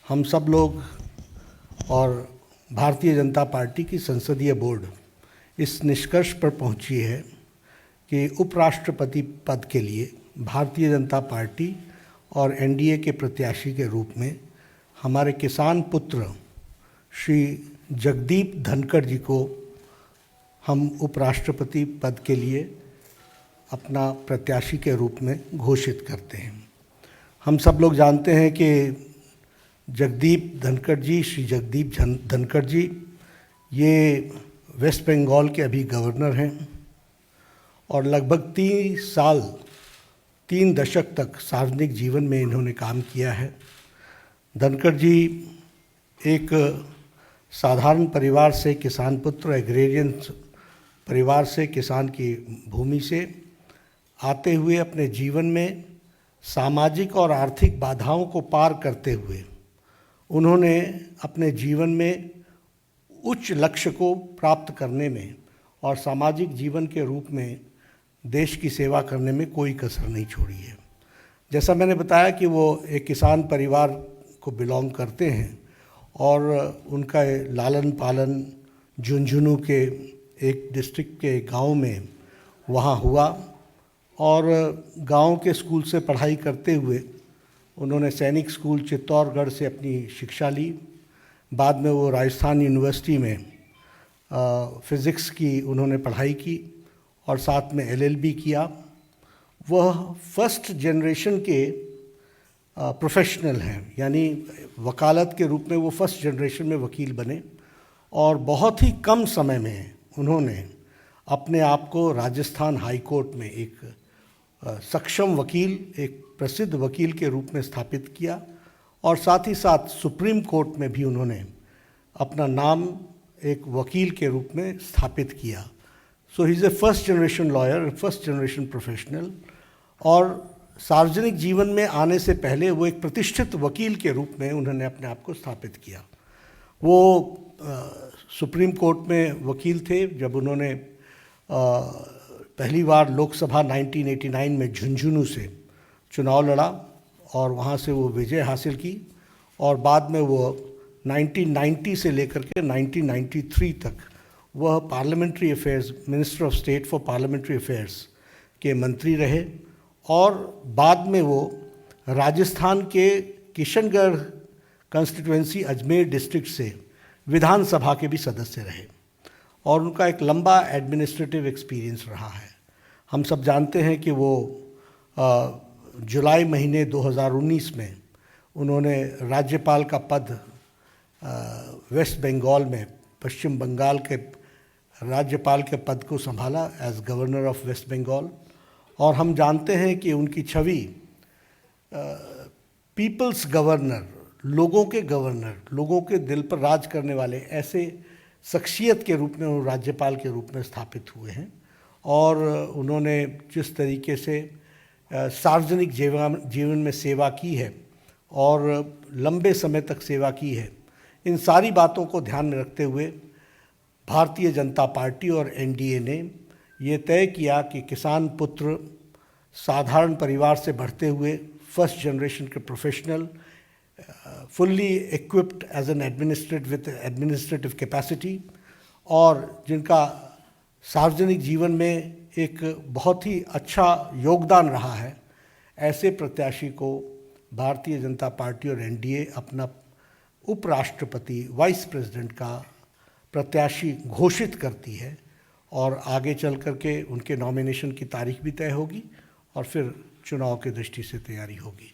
हम सब लोग और भारतीय जनता पार्टी की संसदीय बोर्ड इस निष्कर्ष पर पहुंची है कि उपराष्ट्रपति पद के लिए भारतीय जनता पार्टी और एनडीए के प्रत्याशी के रूप में हमारे किसान पुत्र श्री जगदीप धनखड़ जी को हम उपराष्ट्रपति पद के लिए अपना प्रत्याशी के रूप में घोषित करते हैं। हम सब लोग जानते हैं कि जगदीप धनखड़ जी, श्री जगदीप धनखड़ जी ये वेस्ट बंगाल के अभी गवर्नर हैं और लगभग 3 दशक तक सार्वजनिक जीवन में इन्होंने काम किया है। धनखड़ जी एक साधारण परिवार से, किसान पुत्र, एग्रेरियन परिवार से, किसान की भूमि से आते हुए अपने जीवन में सामाजिक और आर्थिक बाधाओं को पार करते हुए उन्होंने अपने जीवन में उच्च लक्ष्य को प्राप्त करने में और सामाजिक जीवन के रूप में देश की सेवा करने में कोई कसर नहीं छोड़ी है। जैसा मैंने बताया कि वो एक किसान परिवार को बिलोंग करते हैं और उनका लालन पालन झुंझुनू के एक डिस्ट्रिक्ट के गांव में वहाँ हुआ और गांव के स्कूल से पढ़ाई करते हुए उन्होंने सैनिक स्कूल चित्तौड़गढ़ से अपनी शिक्षा ली। बाद में वो राजस्थान यूनिवर्सिटी में फ़िज़िक्स की उन्होंने पढ़ाई की और साथ में एलएलबी किया। वह फर्स्ट जनरेशन के प्रोफेशनल हैं, यानी वकालत के रूप में वो फर्स्ट जनरेशन में वकील बने और बहुत ही कम समय में उन्होंने अपने आप को राजस्थान हाई कोर्ट में एक सक्षम वकील, एक प्रसिद्ध वकील के रूप में स्थापित किया और साथ ही साथ सुप्रीम कोर्ट में भी उन्होंने अपना नाम एक वकील के रूप में स्थापित किया। So he is a first generation lawyer, first generation professional. और सार्वजनिक जीवन में आने से पहले वो एक प्रतिष्ठित वकील के रूप में उन्होंने अपने आप को स्थापित किया। वो सुप्रीम कोर्ट में वकील थे जब उन्होंने पहली बार लोकसभा 1989 में झुंझुनू से चुनाव लड़ा और वहाँ से वो विजय हासिल की और बाद में वो 1990 से लेकर के 1993 तक वह parliamentary affairs, minister of state for parliamentary affairs के मंत्री रहे और बाद में वो राजस्थान के किशनगढ़ कंस्टिट्यूएंसी अजमेर डिस्ट्रिक्ट से विधानसभा के भी सदस्य रहे और उनका एक लंबा एडमिनिस्ट्रेटिव एक्सपीरियंस रहा है। हम सब जानते हैं कि वो जुलाई महीने 2019 में उन्होंने राज्यपाल का पद वेस्ट बंगाल में, पश्चिम बंगाल के राज्यपाल के पद को संभाला as governor of West Bengal. और हम जानते हैं कि उनकी छवि पीपल्स गवर्नर, लोगों के गवर्नर, लोगों के दिल पर राज करने वाले ऐसे शख्सियत के रूप में वो राज्यपाल के रूप में स्थापित हुए हैं। और उन्होंने जिस तरीके से सार्वजनिक जीवन में सेवा की है और लंबे समय तक सेवा की है, इन सारी बातों को ध्यान में रखते हुए भारतीय जनता पार्टी और एनडीए ने ये तय किया कि किसान पुत्र, साधारण परिवार से बढ़ते हुए फर्स्ट जनरेशन के professional, fully equipped as an administrative capacity और जिनका सार्वजनिक जीवन में एक बहुत ही अच्छा योगदान रहा है, ऐसे प्रत्याशी को भारतीय जनता पार्टी और एनडीए अपना उपराष्ट्रपति, वाइस प्रेसिडेंट का प्रत्याशी घोषित करती है और आगे चल कर के उनके नॉमिनेशन की तारीख भी तय होगी और फिर चुनाव की दृष्टि से तैयारी होगी।